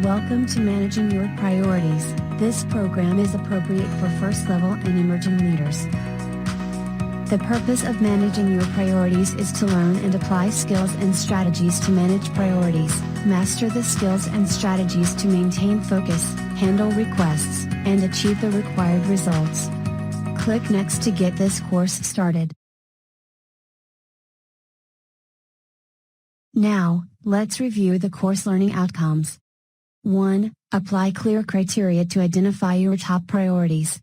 Welcome to Managing Your Priorities. This program is appropriate for first-level and emerging leaders. The purpose of managing your priorities is to learn and apply skills and strategies to manage priorities, master the skills and strategies to maintain focus, handle requests, and achieve the required results. Click Next to get this course started. Now, let's review the course learning outcomes. 1. Apply clear criteria to identify your top priorities.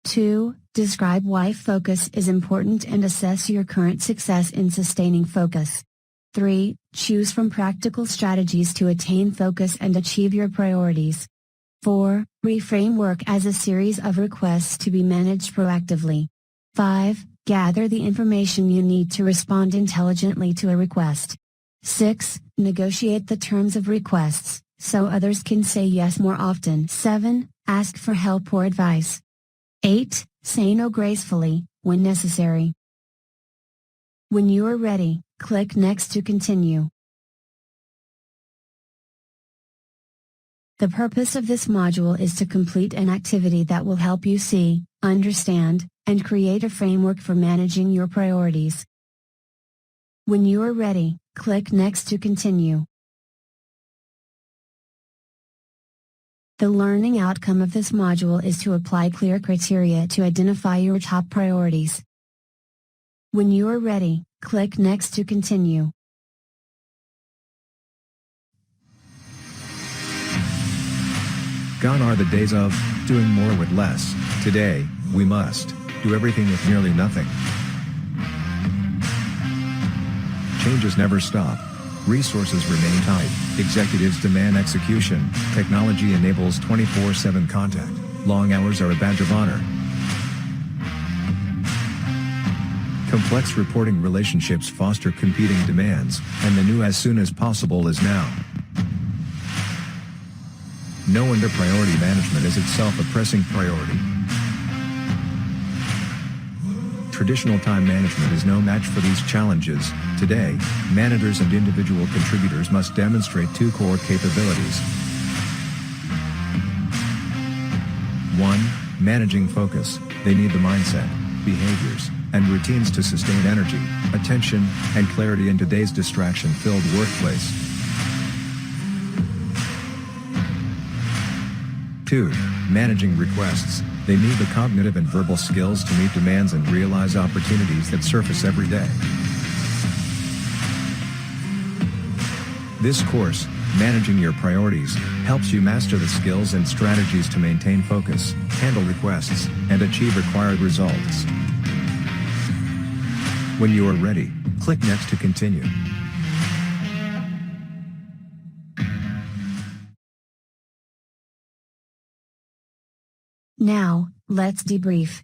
2. Describe why focus is important and assess your current success in sustaining focus. 3. Choose from practical strategies to attain focus and achieve your priorities. 4. Reframe work as a series of requests to be managed proactively. 5. Gather the information you need to respond intelligently to a request. 6. Negotiate the terms of requests, so others can say yes more often. 7. Ask for help or advice. 8. Say no gracefully, when necessary. When you are ready, click Next to continue. The purpose of this module is to complete an activity that will help you see, understand, and create a framework for managing your priorities. When you are ready, click Next to continue. The learning outcome of this module is to apply clear criteria to identify your top priorities. When you are ready, click Next to continue. Gone are the days of doing more with less. Today, we must do everything with nearly nothing. Changes never stop. Resources remain tight. Executives demand execution. Technology enables 24/7 contact. Long hours are a badge of honor. Complex reporting relationships foster competing demands, and the new as soon as possible is now. No wonder priority management is itself a pressing priority. Traditional time management is no match for these challenges. Today, managers and individual contributors must demonstrate two core capabilities. 1. Managing focus. They need the mindset, behaviors, and routines to sustain energy, attention, and clarity in today's distraction-filled workplace. 2. Managing requests. They need the cognitive and verbal skills to meet demands and realize opportunities that surface every day. This course, Managing Your Priorities, helps you master the skills and strategies to maintain focus, handle requests, and achieve required results. When you are ready, click Next to continue. Now, let's debrief.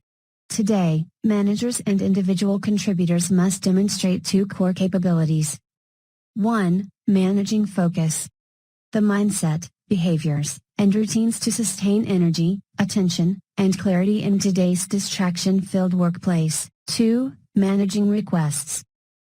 Today, managers and individual contributors must demonstrate two core capabilities. 1. Managing focus. The mindset, behaviors, and routines to sustain energy, attention, and clarity in today's distraction-filled workplace. 2. Managing requests.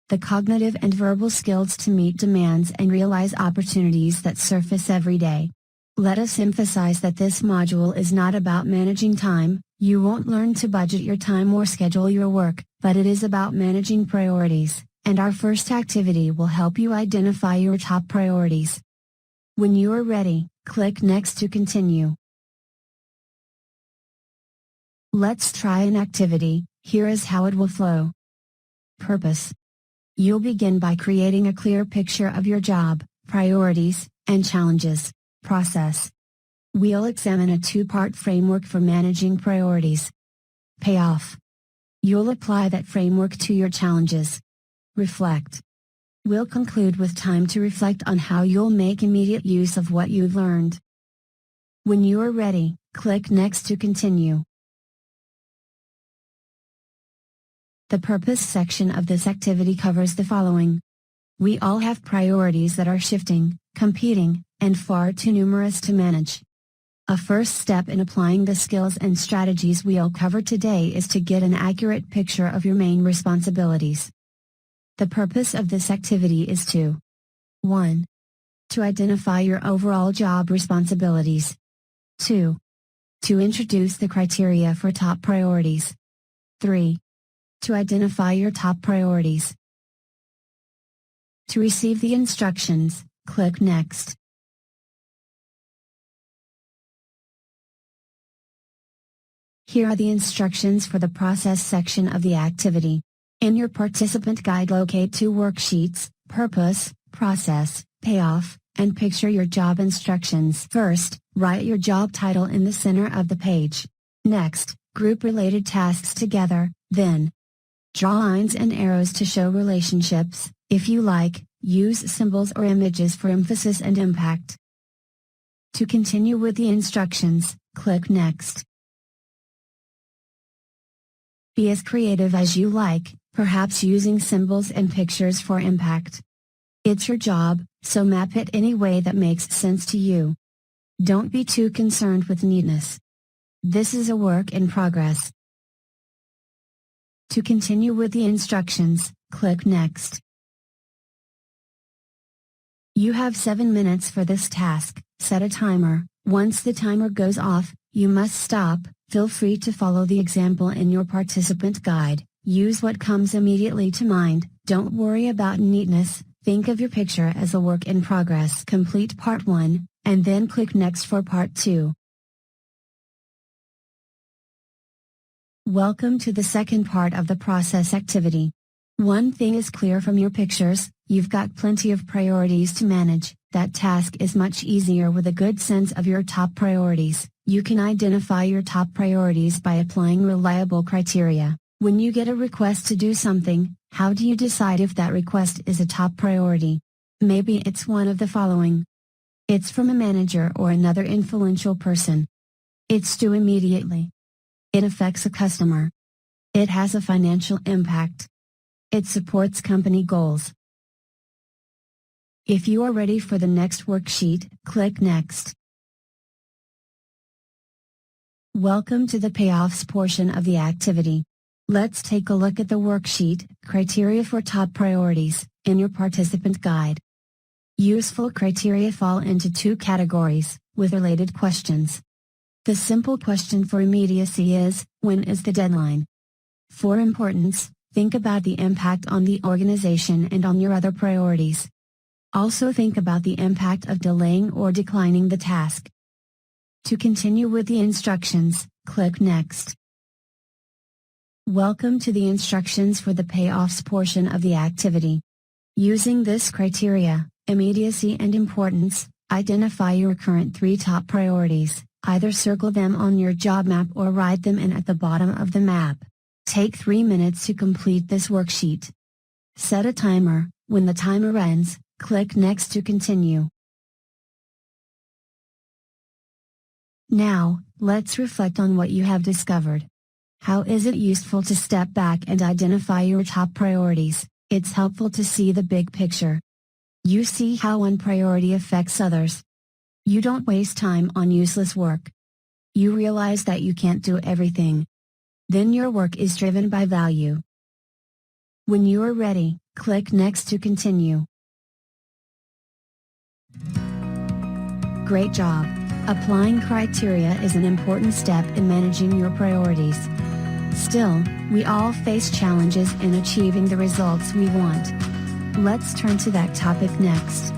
The cognitive and verbal skills to meet demands and realize opportunities that surface every day. Let us emphasize that this module is not about managing time. You won't learn to budget your time or schedule your work, but it is about managing priorities, and our first activity will help you identify your top priorities. When you are ready, click Next to continue. Let's try an activity. Here is how it will flow. Purpose. You'll begin by creating a clear picture of your job, priorities, and challenges. Process. We'll examine a two-part framework for managing priorities. Payoff. You'll apply that framework to your challenges. Reflect. We'll conclude with time to reflect on how you'll make immediate use of what you've learned. When you are ready, click Next to continue. The purpose section of this activity covers the following. We all have priorities that are shifting, competing, and far too numerous to manage. A first step in applying the skills and strategies we'll cover today is to get an accurate picture of your main responsibilities. The purpose of this activity is to 1. To identify your overall job responsibilities. 2. To introduce the criteria for top priorities. 3. To identify your top priorities. To receive the instructions, click Next. Here are the instructions for the process section of the activity. In your participant guide, locate 2 worksheets: Purpose, Process, Payoff, and Picture your job instructions. First, write your job title in the center of the page. Next, group related tasks together, then draw lines and arrows to show relationships. If you like, use symbols or images for emphasis and impact. To continue with the instructions, click Next. Be as creative as you like, perhaps using symbols and pictures for impact. It's your job, so map it any way that makes sense to you. Don't be too concerned with neatness. This is a work in progress. To continue with the instructions, click Next. You have 7 minutes for this task. Set a timer. Once the timer goes off, you must stop. Feel free to follow the example in your participant guide. Use what comes immediately to mind. Don't worry about neatness. Think of your picture as a work in progress. Complete part 1, and then click Next for part 2. Welcome to the second part of the process activity. One thing is clear from your pictures: you've got plenty of priorities to manage. That task is much easier with a good sense of your top priorities. You can identify your top priorities by applying reliable criteria. When you get a request to do something, how do you decide if that request is a top priority? Maybe it's one of the following. It's from a manager or another influential person. It's due immediately. It affects a customer. It has a financial impact. It supports company goals. If you are ready for the next worksheet, click Next. Welcome to the Payoffs portion of the activity. Let's take a look at the worksheet, Criteria for Top Priorities, in your participant guide. Useful criteria fall into 2 categories, with related questions. The simple question for immediacy is, when is the deadline? For importance, think about the impact on the organization and on your other priorities. Also think about the impact of delaying or declining the task. To continue with the instructions, click Next. Welcome to the instructions for the Payoffs portion of the activity. Using this criteria, immediacy and importance, identify your current 3 top priorities. Either circle them on your job map or write them in at the bottom of the map. Take 3 minutes to complete this worksheet. Set a timer. When the timer ends, click Next to continue. Now, let's reflect on what you have discovered. How is it useful to step back and identify your top priorities? It's helpful to see the big picture. You see how one priority affects others. You don't waste time on useless work. You realize that you can't do everything. Then your work is driven by value. When you are ready, click Next to continue. Great job! Applying criteria is an important step in managing your priorities. Still, we all face challenges in achieving the results we want. Let's turn to that topic next.